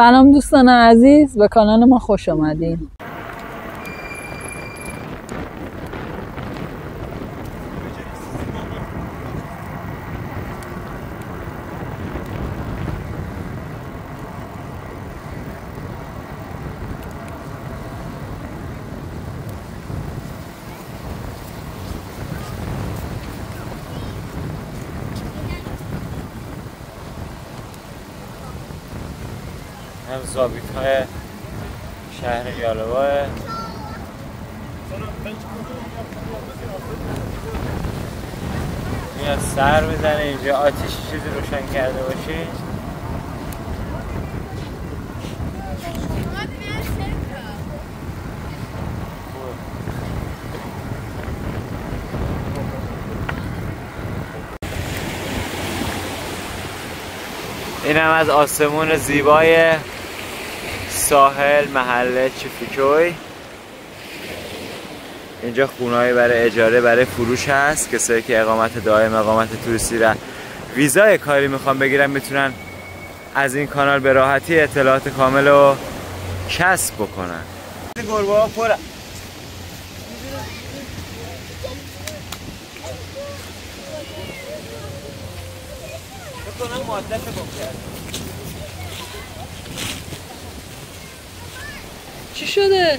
سلام دوستان عزیز، به کانال ما خوش آمدین. هم ضابط‌های شهر یالواه میاد سر میزنه اینجا. آتیش چیزی روشن کرده باشی این هم از آسمون زیبای ساحل محله چیفلیکوی. اینجا خونه‌ای برای اجاره برای فروش هست. کسایی که اقامت دائم، اقامت توریستی را ویزای کاری میخوان بگیرن میتونن از این کانال به راحتی اطلاعات کامل رو کسب بکنن. گربه ها پره. بکنم ماده‌شو گم کرد. چی شده؟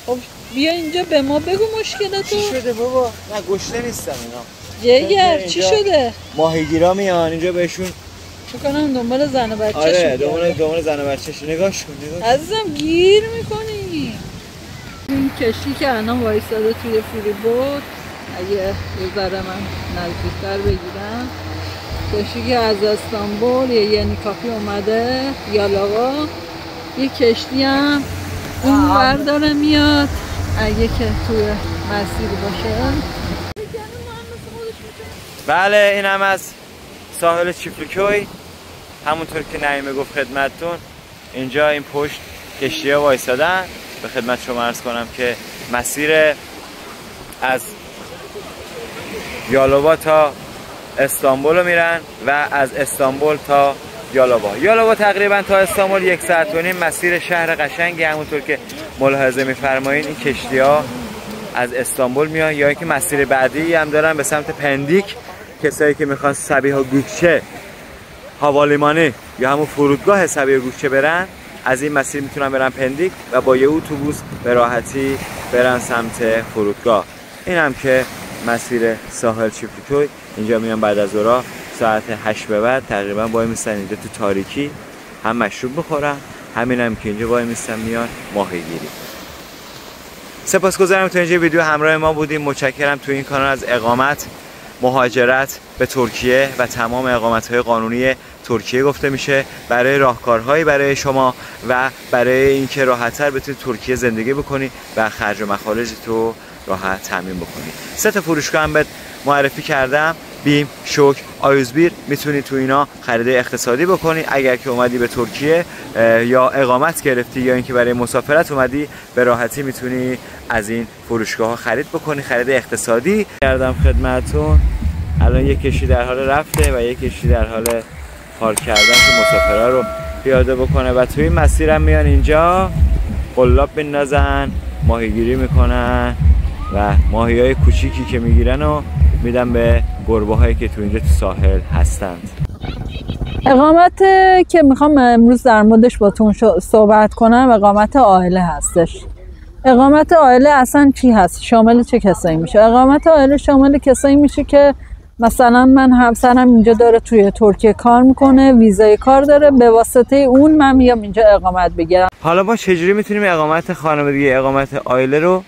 خب بیا اینجا به ما بگو مشکلاتو. چی شده بابا؟ نه گشنه نیستم اینا. جگر چی شده؟ ماهیگیرا میان اینجا بهشون فکر کنم دنبال زن و بچه‌شون. آره دنبال زن و بچه‌ش. نگاش کن نگاش. عزیزم گیر میکنی. این کشتی که الان وایساده توی فری بود، اگه یه ذره من نزدیک‌تر بگیرم، کشتی که از استانبول یعنی کافی اومده یالاوا، یه کشتی هم اون ور داره میاد اگه که توی مسیر باشه. بله این هم از ساحل چیفلیکوی. همونطور که نعیمه گفت خدمتتون، اینجا این پشت کشتی ها وایسادن. به خدمت شما عرض کنم که مسیر از یالووا تا استانبول رو میرن و از استانبول تا یالووا تقریبا تا استانبول 1 ساعت و نیم مسیر شهر قشنگی. همونطور که ملاحظه میفرمایید این کشتی ها از استانبول میان یا اینکه مسیر بعدی هم دارن به سمت پندیک. کسایی که میخوان سبیها گوکچه هوالیمانی یا همون فرودگاه سبیها گوکچه برن، از این مسیر میتونن برن پندیک و با یه اتوبوس به راحتی برن سمت فرودگاه. این هم که مسیر ساحل چیفلیکوی. اینجا میان بعد از ظهر ساعت 8 به بعد تقریبا وای میستن اینجا تو تاریکی، هم مشروب بخورن، همین هم که اینجا وای میستن میان ماهیگیری. سپاسگزارم تو اینجا ویدیو همراه ما بودیم. متشکرم. تو این کانال از اقامت، مهاجرت به ترکیه و تمام اقامت‌های قانونی ترکیه گفته میشه، برای راهکارهایی برای شما و برای اینکه راحت‌تر بتونید ترکیه زندگی بکنی و خرج و مخارج تو راحت تامین بکنی. 3 تا فروشگاه هم بهت معرفی کردم: بیم، شوک، آیوزبیر. میتونی تو اینا خرید اقتصادی بکنی. اگر که اومدی به ترکیه یا اقامت گرفتی یا اینکه برای مسافرت اومدی، به راحتی میتونی از این فروشگاه ها خرید بکنی، خرید اقتصادی. کردم خدمتتون. الان یک کشتی در حال رفته و یک کشتی در حال پارک کردن که مسافرها رو پیاده بکنه و توی این مسیرم میان اینجا قلاب بندازن، ماهیگیری میکنن و ماهی‌های کوچیکی که میگیرن و میدن به گربه هایی که تو اینجا تو ساحل هستند. اقامت که میخوام امروز در موردش باتون صحبت کنم اقامت عائله هستش. اقامت عائله اصلا چی هست؟ شامل چه کسایی میشه؟ اقامت عائله شامل کسایی میشه که مثلا من همسرم اینجا داره توی ترکیه کار میکنه، ویزای کار داره، به واسطه اون من میام اینجا اقامت بگیرم. حالا ما چجوری میتونیم اقامت خانوادگی، اقامت عائله رو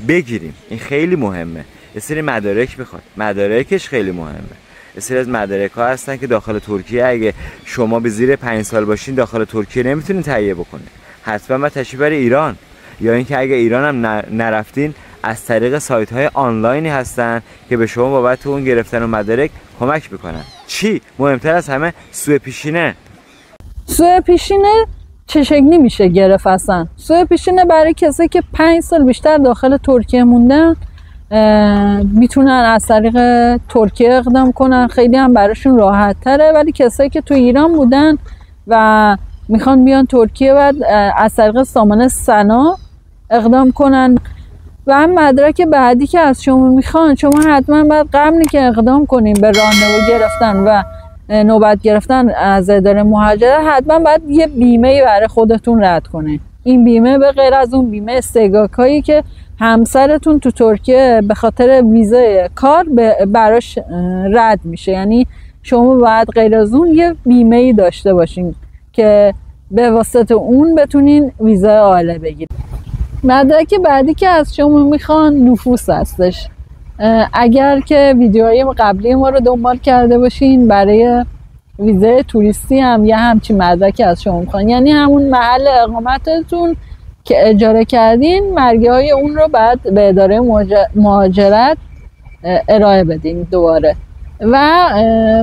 بگیریم؟ این خیلی مهمه. یه سری مدارک میخواد. مدارکش خیلی مهمه. یه سری از مدارک ها هستن که داخل ترکیه اگه شما به زیر 5 سال باشین داخل ترکیه نمیتونین تهیه بکنین. حتما باید تشریف بری ایران، یا اینکه اگه ایران هم نرفتین از طریق سایت های آنلاینی هستن که به شما بابت اون گرفتن و مدارک کمک میکنن. چی مهمتر از همه؟ سوء پیشینه. سوء پیشینه چه شکلی میشه گرفت اصلا؟ سوء پیشینه برای کسی که 5 سال بیشتر داخل ترکیه موندن میتونن از طریق ترکیه اقدام کنن، خیلی هم براشون راحت تره. ولی کسایی که تو ایران بودن و میخوان بیان ترکیه و از طریق سامانه سنا اقدام کنن. و هم مدرک بعدی که از شما میخوان، شما حتما باید قبلی که اقدام کنین به راهنمایی گرفتن و نوبت گرفتن از اداره مهاجرت، حتما باید یه بیمه برای خودتون رد کنین. این بیمه به غیر از اون بیمه استحقاقی که همسرتون تو ترکیه به خاطر ویزای کار براش رد میشه، یعنی شما باید غیر از اون یه بیمه‌ای داشته باشین که به واسطه اون بتونین ویزای عائله بگیرید. مدرک بعدی که از شما میخوان نفوس هستش. اگر که ویدیوهای قبلی ما رو دنبال کرده باشین، برای ویزای توریستی هم یه همچین مدرکی از شما میخوان، یعنی همون محل اقامتتون که اجاره کردین مرگه های اون رو بعد به اداره مهاجرت ارائه بدین دوباره. و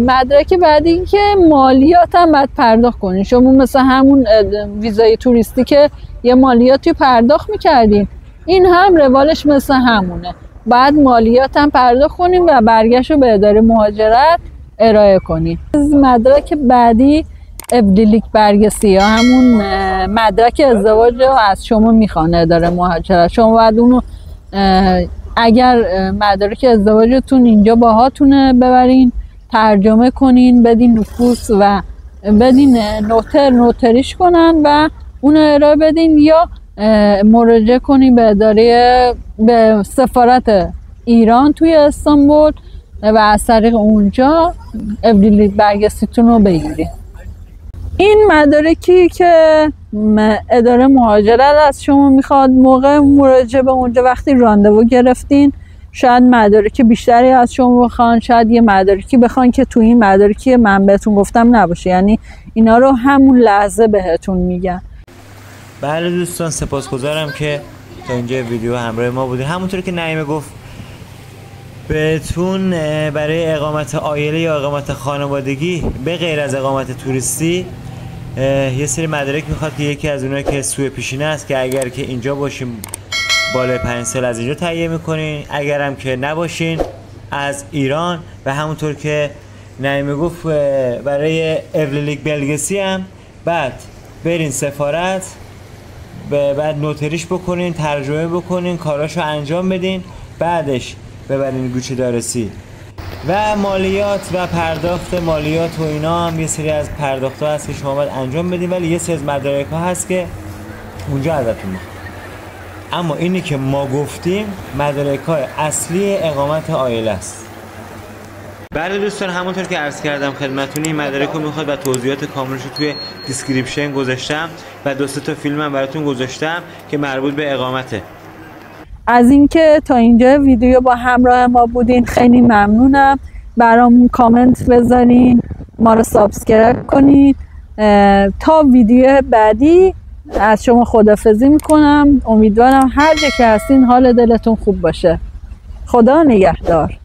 مدرک بعدی این که مالیات هم باید پرداخت کنین. شما مثل همون ویزای توریستی که یه مالیاتی پرداخت میکردین، این هم روالش مثل همونه، بعد مالیات هم پرداخت کنین و برگشت رو به اداره مهاجرت ارائه کنین. مدرک بعدی ابلیلیک برگسی یا همون مدرک ازدواج رو از شما میخوان اداره مهاجرت. شما باید اونو اگر مدارک ازدواجتون اینجا باهاتونه ببرین، ترجمه کنین، بدین نفوس و بدین نوتریش کنن و اون ارائه بدین، یا مراجعه کنین به سفارت ایران توی استانبول و از طریق اونجا ابلیلیک برگسیتون رو بگیرین. این مدارکی که اداره مهاجرت از شما میخواد موقع مراجعه به اونجا وقتی راندوو گرفتین، شاید مدارک بیشتری از شما بخوان، شاید یه مدارکی بخوان که تو این مدارکی من بهتون گفتم نباشه، یعنی اینا رو همون لحظه بهتون میگن. بله دوستان، سپاسگزارم که تا اینجا ویدیو همراه ما بودید. همونطور که نعیمه گفت بهتون برای اقامت عائله یا اقامت خانوادگی به غیر از اقامت توریستی یه سری مدارک میخواد که یکی از اونها که سوء پیشینه است که اگر که اینجا باشیم بالای 5 سال از اینجا تهیه میکنین، اگر هم که نباشین از ایران. و همونطور که نعیمه گفت برای ابلیلیک بلگسی هم بعد برین سفارت، بعد نوتریش بکنین، ترجمه بکنین، کاراشو انجام بدین، بعدش ببرین گوشه دارسی. و مالیات و پرداخت مالیات و اینا هم یه سری از پرداخت ها هست که شما باید انجام بدین، ولی یه سری از مدارک ها هست که اونجا ازتون میخواد. اما اینی که ما گفتیم مدارک های اصلی اقامت عائله است. بله دوستان، همونطور که عرض کردم خدمتتون این مدارک رو میخواد و توضیحات کاملش رو توی دیسکریپشن گذاشتم و 2-3 تا فیلم هم براتون گذاشتم که مربوط به اقامته. از اینکه تا اینجا ویدیو با همراه ما بودین خیلی ممنونم. برام کامنت بذارین، ما رو سابسکرایب کنین. تا ویدیو بعدی از شما خداحافظی میکنم. امیدوارم هر جا که هستین حال دلتون خوب باشه. خدا نگهدار.